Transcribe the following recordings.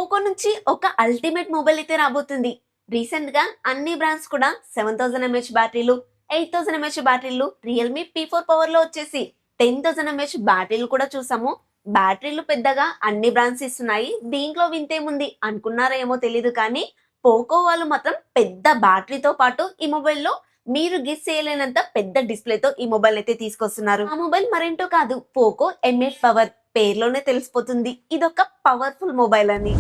Poco నుంచి ఒక ultimate mobile అయితే రాబోతుంది. రీసెంట్ గా అన్ని బ్రాండ్స్ కూడా 7000 mAh బ్యాటరీలు, 8000 mAh బ్యాటరీలు, రియల్మీ P4 పవర్ లో వచ్చేసి 10,000 mAh బ్యాటరీలు కూడా చూసాము. బ్యాటరీలు పెద్దగా అన్ని బ్రాండ్స్ ఇస్తున్నాయి. దీంట్లో వింతేముంది అనుకున్నారేమో తెలీదు కానీ పోకో వాళ్ళు మాత్రం పెద్ద బ్యాటరీతో పాటు ఈ మొబైల్లో మీరు గెస్ చేయలేనంత పెద్ద డిస్ప్లేతో ఈ మొబైల్ అయితే తీసుకొస్తున్నారు. ఆ మొబైల్ మరేంటో కాదు, పోకో M8 పవర్. పేర్లోనే తెలిసిపోతుంది ఇదొక పవర్ఫుల్ మొబైల్ అని.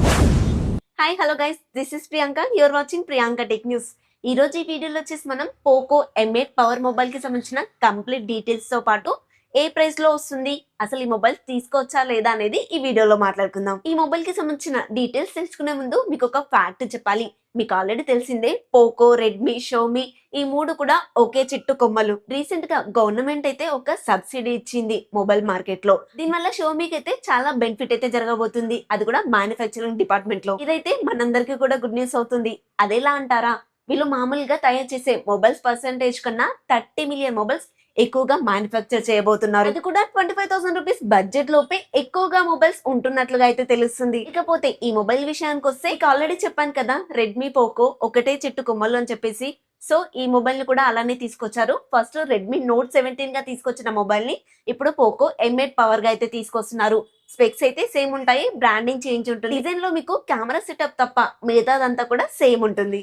Hi hello guys, this is Priyanka, you're watching Priyanka tech news. ఈ రోజు ఈ వీడియోలో వచ్చేసి మనం పోకో M8 పవర్ మొబైల్ కి సంబంధించిన కంప్లీట్ డీటెయిల్స్ తో పాటు ఏ ప్రైస్ లో వస్తుంది, అసలు ఈ మొబైల్ తీసుకోవచ్చా లేదా అనేది ఈ వీడియోలో మాట్లాడుకుందాం. ఈ మొబైల్ కి సంబంధించిన డీటెయిల్స్ తెలుసుకునే ముందు మీకు ఒక ఫ్యాక్ట్ చెప్పాలి. మీకు ఆల్రెడీ తెలిసిందే, పోకో, రెడ్మీ, షోమీ ఈ మూడు కూడా ఒకే చెట్టు కొమ్మలు. రీసెంట్ గా గవర్నమెంట్ అయితే ఒక సబ్సిడీ ఇచ్చింది మొబైల్ మార్కెట్ లో. దీనివల్ల షోమీకి అయితే చాలా బెనిఫిట్ అయితే జరగబోతుంది, అది కూడా మ్యానుఫ్యాక్చరింగ్ డిపార్ట్మెంట్ లో. ఇదైతే మనందరికీ కూడా గుడ్ న్యూస్ అవుతుంది. అదేలా అంటారా, వీళ్ళు మామూలుగా తయారు చేసే మొబైల్స్ పర్సెంటేజ్ కన్నా 30 మిలియన్ మొబైల్స్ ఎక్కువగా మ్యానుఫ్యాక్చర్ చేయబోతున్నారు. అది కూడా 25,000 రూపీస్ బడ్జెట్ లోపే ఎక్కువగా మొబైల్స్ ఉంటున్నట్లుగా అయితే తెలుస్తుంది. ఇకపోతే ఈ మొబైల్ విషయానికి వస్తే ఆల్రెడీ చెప్పాను కదా, రెడ్మీ, పోకో ఒకటే చెట్టు కొమ్మలు అని చెప్పేసి. సో ఈ మొబైల్ ని కూడా అలానే తీసుకొచ్చారు. ఫస్ట్ రెడ్మీ నోట్ 17 గా తీసుకొచ్చిన మొబైల్ ని ఇప్పుడు పోకో M8 పవర్ గా అయితే తీసుకొస్తున్నారు. స్పెక్స్ అయితే సేమ్ ఉంటాయి, బ్రాండింగ్ చేంజ్ ఉంటుంది. డిజైన్ లో మీకు కెమెరా సెటప్ తప్ప మిగతాదంతా కూడా సేమ్ ఉంటుంది.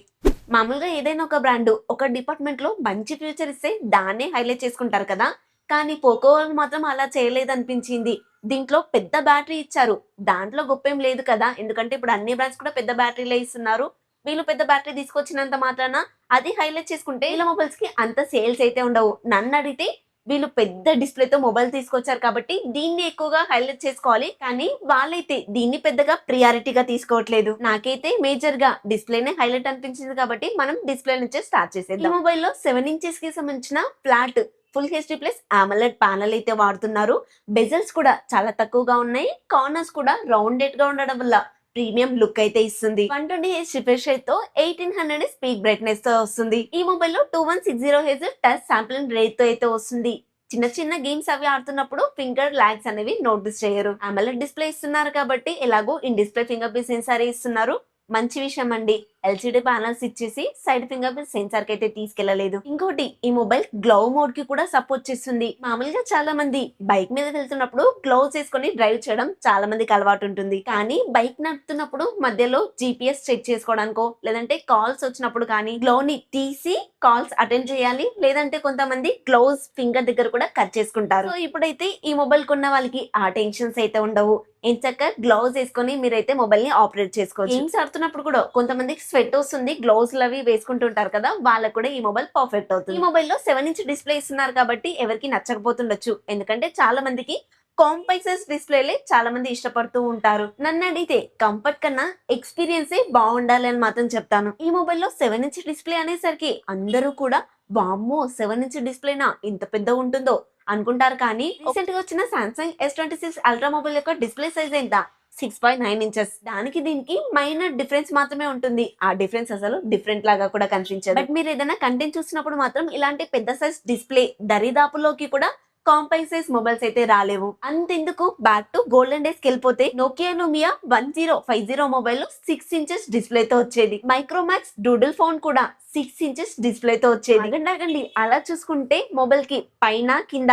మామూలుగా ఏదైనా ఒక బ్రాండ్ ఒక డిపార్ట్మెంట్ లో మంచి ఫ్యూచర్ ఇస్తే దాన్నే హైలైట్ చేసుకుంటారు కదా, కానీ పోకో వాళ్ళు మాత్రం అలా చేయలేదనిపించింది. దీంట్లో పెద్ద బ్యాటరీ ఇచ్చారు, దాంట్లో గొప్పేం లేదు కదా, ఎందుకంటే ఇప్పుడు అన్ని బ్రాండ్స్ కూడా పెద్ద బ్యాటరీలే ఇస్తున్నారు. వీళ్ళు పెద్ద బ్యాటరీ తీసుకొచ్చినంత మాత్రాన అది హైలైట్ చేసుకుంటే ఇలా మొబైల్స్ కి అంత సేల్స్ అయితే ఉండవు. నన్ను అడిగితే వీళ్ళు పెద్ద డిస్ప్లేతో మొబైల్ తీసుకొచ్చారు కాబట్టి దీన్ని ఎక్కువగా హైలైట్ చేసుకోవాలి, కానీ వాళ్ళైతే దీన్ని పెద్దగా ప్రియారిటీగా తీసుకోవట్లేదు. నాకైతే మేజర్ గా డిస్ప్లేనే హైలైట్ అనిపించింది కాబట్టి మనం డిస్ప్లే నుంచే స్టార్ట్ చేసేద్దాం. ఈ మొబైల్లో 7 ఇంచెస్ కి సంబంధించిన flat full HD plus AMOLED panel అయితే వాడుతున్నారు. బెజల్స్ కూడా చాలా తక్కువగా ఉన్నాయి. కార్నర్స్ కూడా రౌండెడ్ గా ఉండడం వల్ల ప్రీమియం లుక్ అయితే ఇస్తుంది. 120Hz రిఫ్రెష్ రేట్ తో 1800 స్పీక్ బ్రైట్నెస్ తో వస్తుంది. ఈ మొబైల్ లో 2160Hz టచ్ శాంప్లింగ్ రేట్ తో అయితే వస్తుంది. చిన్న చిన్న గేమ్స్ అవి ఆడుతున్నప్పుడు ఫింగర్ లాగ్స్ అనేవి నోటీస్ చేయరు. AMOLED డిస్ప్లే ఇస్తున్నారు కాబట్టి ఎలాగో in display finger print censor ఇస్తున్నారు. మంచి విషయం అండి. LCD ప్యానల్స్ ఇచ్చేసి సైడ్ ఫింగర్ ప్రింట్ సెన్సార్ కి అయితే తీసుకెళ్లలేదు. ఇంకోటి, ఈ మొబైల్ గ్లౌ మోడ్ కి కూడా సపోర్ట్ చేస్తుంది. మామూలుగా చాలా మంది బైక్ మీద వెళ్తున్నప్పుడు గ్లౌస్ వేసుకొని డ్రైవ్ చేయడం చాలా మందికి అలవాటు ఉంటుంది. కానీ బైక్ నడుపుతున్నప్పుడు మధ్యలో GPS చెక్ చేసుకోవడానికో లేదంటే కాల్స్ వచ్చినప్పుడు కానీ గ్లౌ ని తీసి కాల్స్ అటెండ్ చేయాలి, లేదంటే కొంతమంది గ్లౌస్ ఫింగర్ దగ్గర కూడా కట్ చేసుకుంటారు. సో ఇప్పుడైతే ఈ మొబైల్ కొన్న వాళ్ళకి ఆ టెన్షన్స్ అయితే ఉండవు. ఎంచక్క గ్లౌజ్ వేసుకొని మీరైతే మొబైల్ ని ఆపరేట్ చేసుకోవచ్చు. గేమ్స్ ఆడుతున్నప్పుడు కూడా కొంతమందికి స్వెట్ వస్తుంది, గ్లౌజ్ అవి వేసుకుంటుంటారు కదా, వాళ్ళకు కూడా ఈ మొబైల్ పర్ఫెక్ట్ అవుతుంది. ఈ మొబైల్ లో 7 ఇంచ్ డిస్ప్లే ఇస్తున్నారు కాబట్టి ఎవరికి నచ్చకపోతుండొచ్చు, ఎందుకంటే చాలా మందికి కాంపాక్ట్ సైజ్ డిస్ప్లేలే చాలా మంది ఇష్టపడుతూ ఉంటారు. నన్ను అడిగితే కంఫర్ట్ కన్నా ఎక్స్పీరియన్సే బాగుండాలి అని మాత్రం చెప్తాను. ఈ మొబైల్లో 7 ఇంచ్ డిస్ప్లే అనేసరికి అందరూ కూడా వామ్మో 7 ఇంచ్ డిస్ప్లేనా ఇంత పెద్ద ఉంటుందో అనుకుంటారు. కానీ రీసెంట్ గా వచ్చిన సామ్సంగ్ S26 అల్ట్రా మొబైల్ యొక్క డిస్ప్లే సైజ్ ఎంత, 6.9 ఇంచెస్. దానికి దీనికి మైనర్ డిఫరెన్స్ మాత్రమే ఉంటుంది. ఆ డిఫరెన్స్ అసలు డిఫరెంట్ లాగా కూడా కనిపించదు. బట్ మీరు ఏదైనా కంటెంట్ చూసినప్పుడు మాత్రం ఇలాంటి పెద్ద సైజ్ డిస్ప్లే దరిదాపులోకి కూడా కాంపాక్ట్ సైజ్ మొబైల్స్ అయితే రాలేవు. అంతెందుకు, బ్యాక్ టు గోల్డెన్ డేస్ కి వెళ్ళిపోతే Nokia Lumia 1050 mobile 6 inches display తో వచ్చేది. మైక్రోమాక్స్ డూడిల్ ఫోన్ కూడా 6 ఇంచెస్ డిస్ప్లే తో వచ్చేది. అగండి అలా చూసుకుంటే మొబైల్ కి పైన కింద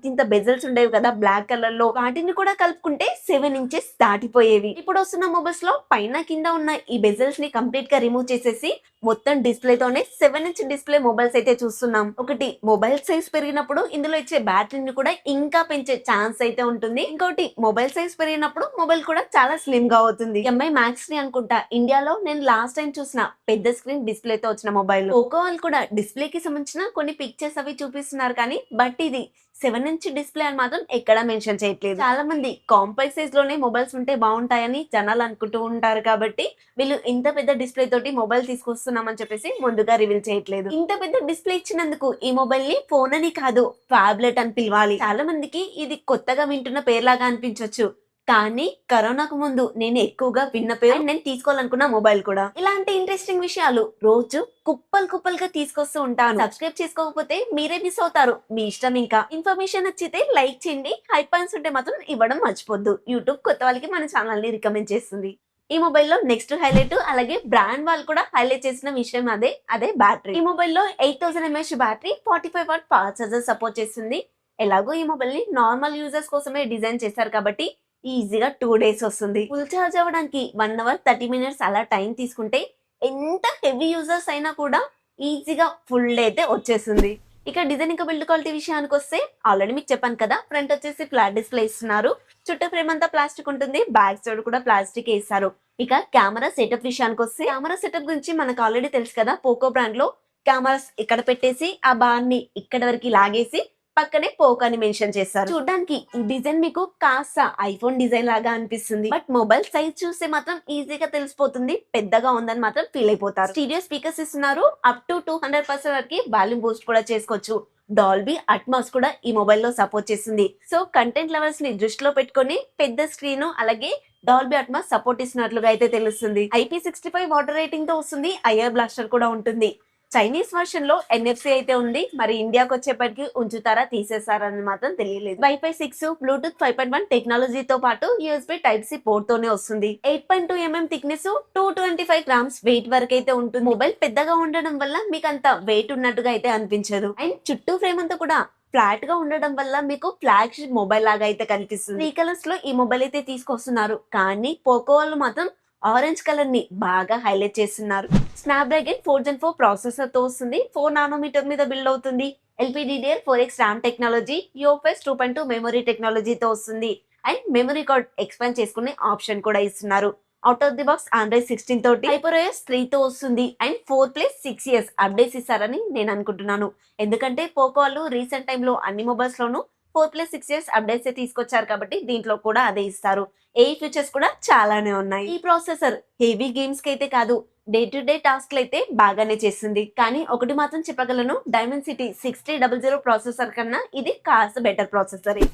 ఇంత బెజల్స్ ఉండేవి కదా బ్లాక్ కలర్ లో, వాటిని కూడా కలుపుకుంటే 7 ఇంచెస్ దాటిపోయేవి. ఇప్పుడు వస్తున్న మొబైల్స్ లో పైన కింద ఉన్న ఈ బెజల్స్ ని కంప్లీట్ గా రిమూవ్ చేసేసి మొత్తం డిస్ప్లే తోనే 7 ఇంచ్ డిస్ప్లే మొబైల్స్ అయితే చూస్తున్నాం. ఒకటి, మొబైల్ సైజ్ పెరిగినప్పుడు ఇందులో ఇచ్చే బ్యాటరీని కూడా ఇంకా పెంచే ఛాన్స్ అయితే ఉంటుంది. ఇంకోటి, మొబైల్ సైజ్ పెరిగినప్పుడు మొబైల్ కూడా చాలా స్లిమ్ గా అవుతుంది. MI Max 3 అనుకుంటా ఇండియాలో నేను లాస్ట్ టైం చూసిన పెద్ద స్క్రీన్ డిస్ప్లే తో వచ్చిన మొబైల్. పోకో వాళ్ళు కూడా డిస్ప్లే కి సంబంధించిన కొన్ని పిక్చర్స్ అవి చూపిస్తున్నారు, కానీ బట్ ఇది 7 ఇంచ్ డిస్ప్లే అని మాత్రం ఎక్కడా మెన్షన్ చేయట్లేదు. చాలా మంది కాంపాక్ట్ సైజ్ లోనే మొబైల్స్ ఉంటే బాగుంటాయని జనాలు అనుకుంటూ ఉంటారు కాబట్టి వీళ్ళు ఇంత పెద్ద డిస్ప్లే తోటి మొబైల్ తీసుకొస్తున్నామని చెప్పేసి ముందుగా రివీల్ చేయట్లేదు. ఇంత పెద్ద డిస్ప్లే ఇచ్చినందుకు ఈ మొబైల్ ని ఫోన్ అని కాదు, టాబ్లెట్ అని పిలవాలి. చాలా మందికి ఇది కొత్తగా వింటున్న పేర్లాగా అనిపించవచ్చు, కానీ కరోనాకు ముందు నేను ఎక్కువగా విన్న పేరు, నేను తీసుకోవాలనుకున్న మొబైల్ కూడా. ఇలాంటి ఇంట్రెస్టింగ్ విషయాలు రోజు కుప్పలుగా తీసుకొస్తూ ఉంటాను. సబ్స్క్రైబ్ చేసుకోకపోతే మీరే మిస్ అవుతారు, మీ ఇష్టం. ఇంకా ఇన్ఫర్మేషన్ నచ్చితే లైక్ చేయండి, హై పాయింట్స్ ఉంటే మాత్రం ఇవ్వడం మర్చిపోద్దు. యూట్యూబ్ కొత్త వాళ్ళకి మన ఛానల్ ని రికమెండ్ చేస్తుంది. ఈ మొబైల్లో నెక్స్ట్ హైలైట్ అలాగే బ్రాండ్ వాళ్ళు కూడా హైలైట్ చేసిన విషయం అదే బ్యాటరీ. ఈ మొబైల్లో 8000 mAh battery 45W fast charger support చేస్తుంది. ఎలాగో ఈ మొబైల్ ని నార్మల్ యూజర్స్ కోసమే డిజైన్ చేశారు కాబట్టి ఈజీగా 2 days వస్తుంది. ఫుల్ ఛార్జ్ అవ్వడానికి 1 hour 30 minutes అలా టైం తీసుకుంటే ఎంత హెవీ యూజర్స్ అయినా కూడా ఈజీగా ఫుల్ డే అయితే వచ్చేస్తుంది. ఇక డిజైన్ ఇంకా బిల్డ్ క్వాలిటీ విషయానికి వస్తే ఆల్రెడీ మీకు చెప్పాను కదా, ఫ్రంట్ వచ్చేసి ఫ్లాట్ డిస్ప్లే ఇస్తున్నారు, చుట్టూ ఫ్రేమ్ అంతా ప్లాస్టిక్ ఉంటుంది, బ్యాక్ సైడ్ కూడా ప్లాస్టిక్ ఇస్తారు. ఇక కెమెరా సెటప్ విషయానికి వస్తే కెమెరా సెటప్ గురించి మనకు ఆల్రెడీ తెలుసు కదా, పోకో బ్రాండ్ లో కెమెరాస్ ఇక్కడ పెట్టేసి ఆ బార్ ని ఇక్కడ వరకు లాగేసి పక్కనే పోకో అని మెన్షన్ చేస్తారు. చూడడానికి ఈ డిజైన్ మీకు కాస్త ఐఫోన్ డిజైన్ లాగా అనిపిస్తుంది, బట్ మొబైల్ సైజ్ చూస్తే మాత్రం ఈజీగా తెలిసిపోతుంది పెద్దగా ఉందని మాత్రం ఫీల్ అయిపోతారు. స్టీరియో స్పీకర్స్ ఇస్తున్నారు, అప్ టు 200% వరకు వాల్యూమ్ బూస్ట్ కూడా చేసుకోవచ్చు. డాల్బీ అట్మాస్ కూడా ఈ మొబైల్ లో సపోర్ట్ చేస్తుంది. సో కంటెంట్ లెవెల్స్ ని దృష్టిలో పెట్టుకొని పెద్ద స్క్రీన్ అలాగే డాల్బీ అట్మాస్ సపోర్ట్ ఇస్తున్నట్లుగా అయితే తెలుస్తుంది. IP65 వాటర్ రేటింగ్ తో వస్తుంది, ఐఆర్ బ్లాస్టర్ కూడా ఉంటుంది. చైనీస్ వర్షన్ లో NFC అయితే ఉంది, మరి ఇండియాకి వచ్చేప్పటికి ఉంచుతారా తీసేస్తారని మాత్రం తెలియలేదు. వైఫై 6 బ్లూటూత్ 5.1 టెక్నాలజీతో పాటు USB Type-C పోర్ట్ తోనే వస్తుంది. 8.2 mm థిక్నెస్ 225 grams వెయిట్ వరకు అయితే ఉంటుంది. మొబైల్ పెద్దగా ఉండడం వల్ల మీకు అంత వెయిట్ ఉన్నట్టుగా అయితే అనిపించదు. అండ్ చుట్టూ ఫ్రేమ్ అంతా కూడా ఫ్లాట్ గా ఉండడం వల్ల మీకు ఫ్లాగ్షిప్ మొబైల్ లాగా అయితే కనిపిస్తుంది. 3 కలర్స్ లో ఈ మొబైల్ అయితే తీసుకొస్తున్నారు, కానీ పోకో వాళ్ళు మాత్రం ఆరెంజ్ కలర్ ని బాగా హైలైట్ చేస్తున్నారు. స్నాప్డ్రాగన్ 4 Gen 4 ప్రాసెసర్ తో వస్తుంది, 4 nanometer మీద బిల్డ్ అవుతుంది. LPDDR4X RAM technology, UFS 2.2 memory టెక్నాలజీతో వస్తుంది. అండ్ మెమరీ కార్డ్ ఎక్స్పాండ్ చేసుకునే ఆప్షన్ కూడా ఇస్తున్నారు. Out of the box Android 16 తోటి HyperOS 3 తో వస్తుంది. అండ్ 4+6 years అప్డేట్స్ ఇస్తారని నేను అనుకుంటున్నాను, ఎందుకంటే పోకో వాళ్ళు రీసెంట్ టైంలో అన్ని మొబైల్స్ లోనూ 4+6 years అప్డేట్స్ తీసుకొచ్చారు కాబట్టి దీంట్లో కూడా అదే ఇస్తారు. ఏ ఫీచర్స్ కూడా చాలానే ఉన్నాయి. ఈ ప్రాసెసర్ హెవీ గేమ్స్ కి అయితే కాదు, డే టు డే టాస్క్ అయితే బాగానే చేస్తుంది. కానీ ఒకటి మాత్రం చెప్పగలను, డైమెన్సిటీ 6300 ప్రాసెసర్ కన్నా ఇది కాస్త బెటర్ ప్రాసెసర్.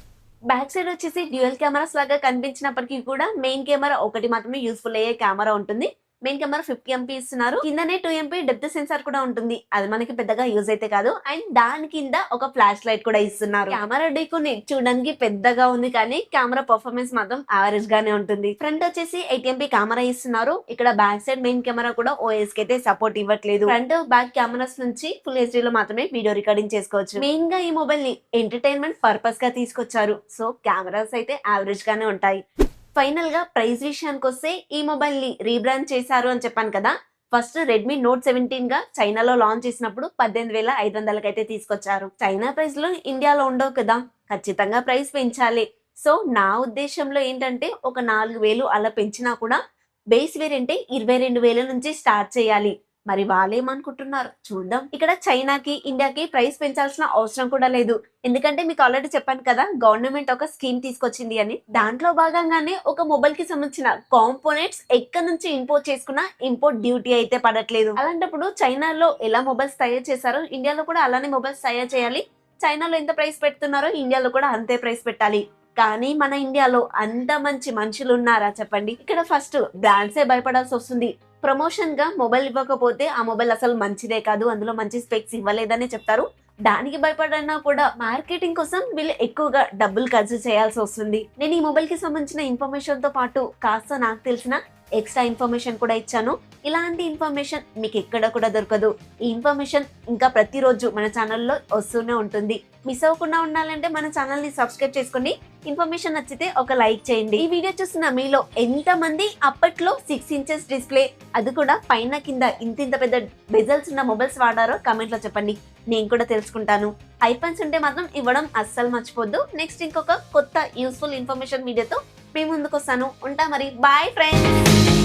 బ్యాక్ సైడ్ వచ్చేసి డ్యూయల్ కెమెరాస్ లాగా కనిపించినప్పటికీ కూడా మెయిన్ కెమెరా ఒకటి మాత్రమే యూస్ఫుల్ అయ్యే కెమెరా ఉంటుంది. మెయిన్ కెమెరా 50 MP ఇస్తున్నారు, కిందనే 2 MP డెప్త్ సెన్సార్ కూడా ఉంటుంది, అది మనకి పెద్దగా యూజ్ అయితే కాదు. అండ్ దాని కింద ఒక ఫ్లాష్ లైట్ కూడా ఇస్తున్నారు. కెమెరా డీకోని చూడడానికి పెద్దగా ఉంది, కానీ కెమెరా పర్ఫార్మెన్స్ మాత్రం యావరేజ్ గానే ఉంటుంది. ఫ్రంట్ వచ్చేసి 8 MP కెమెరా ఇస్తున్నారు. ఇక్కడ బ్యాక్ సైడ్ మెయిన్ కెమెరా కూడా OS కి అయితే సపోర్ట్ ఇవ్వట్లేదు. ఫ్రంట్ బ్యాక్ కెమెరాస్ నుంచి ఫుల్ HD లో మాత్రమే వీడియో రికార్డింగ్ చేసుకోవచ్చు. మెయిన్ గా ఈ మొబైల్ ని ఎంటర్టైన్మెంట్ పర్పస్ గా తీసుకొచ్చారు, సో కెమెరాస్ అయితే యావరేజ్ గానే ఉంటాయి. ఫైనల్ గా ప్రైస్ విషయానికి వస్తే ఈ మొబైల్ ని రీబ్రాండ్ చేశారు అని చెప్పాను కదా. ఫస్ట్ రెడ్మీ నోట్ 17 గా చైనాలో లాంచ్ చేసినప్పుడు 18,500 అయితే తీసుకొచ్చారు. చైనా ప్రైస్ లో ఇండియాలో ఉండవు కదా, ఖచ్చితంగా ప్రైస్ పెంచాలి. సో నా ఉద్దేశంలో ఏంటంటే ఒక 4,000 అలా పెంచినా కూడా బేస్ వేరియంట్ 22,000 నుంచి స్టార్ట్ చేయాలి. మరి వాళ్ళేమనుకుంటున్నారు చూద్దాం. ఇక్కడ చైనాకి ఇండియాకి ప్రైస్ పెంచాల్సిన అవసరం కూడా లేదు, ఎందుకంటే మీకు ఆల్రెడీ చెప్పాను కదా, గవర్నమెంట్ ఒక స్కీమ్ తీసుకొచ్చింది అని. దాంట్లో భాగంగానే ఒక మొబైల్ కి సంబంధించిన కాంపోనెంట్స్ ఎక్కడి నుంచి ఇంపోర్ట్ చేసుకున్నా ఇంపోర్ట్ డ్యూటీ అయితే పడట్లేదు. అలాంటప్పుడు చైనాలో ఎలా మొబైల్స్ తయారు చేశారో ఇండియాలో కూడా అలానే మొబైల్స్ తయారు చేయాలి. చైనాలో ఎంత ప్రైస్ పెడుతున్నారో ఇండియాలో కూడా అంతే ప్రైస్ పెట్టాలి. కానీ మన ఇండియాలో అంత మంచి మనుషులు ఉన్నారా చెప్పండి? ఇక్కడ ఫస్ట్ బ్రాండ్సే భయపడాల్సి వస్తుంది. ప్రమోషన్ గా మొబైల్ ఇవ్వకపోతే ఆ మొబైల్ అసలు మంచిదే కాదు, అందులో మంచి స్పెక్స్ ఇవ్వలేదని చెప్తారు. దానికి భయపడన్నా కూడా మార్కెటింగ్ కోసం వీళ్ళు ఎక్కువగా డబ్బులు ఖర్చు చేయాల్సి వస్తుంది. నేను ఈ మొబైల్ కి సంబంధించిన ఇన్ఫర్మేషన్ తో పాటు కాస్త నాకు తెలిసిన ఎక్స్ట్రా ఇన్ఫర్మేషన్ కూడా ఇచ్చాను. ఇలాంటి ఇన్ఫర్మేషన్ మీకు ఎక్కడ కూడా దొరకదు. ఈ ఇన్ఫర్మేషన్ ఇంకా ప్రతిరోజు మన ఛానల్లో వస్తూనే ఉంటుంది. మిస్ అవ్వకుండా ఉండాలంటే మన ఛానల్ ని సబ్స్క్రైబ్ చేసుకోండి. ఇన్ఫర్మేషన్ నచ్చితే ఒక లైక్ చేయండి. ఈ వీడియో చూస్తున్న మీలో ఎంత మంది అప్పట్లో 6 inches డిస్ప్లే, అది కూడా పైన కింద ఇంత పెద్ద బెజల్స్ ఉన్న మొబైల్స్ వాడారో కామెంట్ లో చెప్పండి, నేను కూడా తెలుసుకుంటాను. ఐఫోన్స్ ఉంటే మాత్రం ఇవ్వడం అస్సలు మర్చిపోద్దు. నెక్స్ట్ ఇంకొక కొత్త యూస్ఫుల్ ఇన్ఫర్మేషన్ వీడియోతో మీ ముందుకు వస్తాను. ఉంటా మరి, బాయ్ ఫ్రెండ్స్.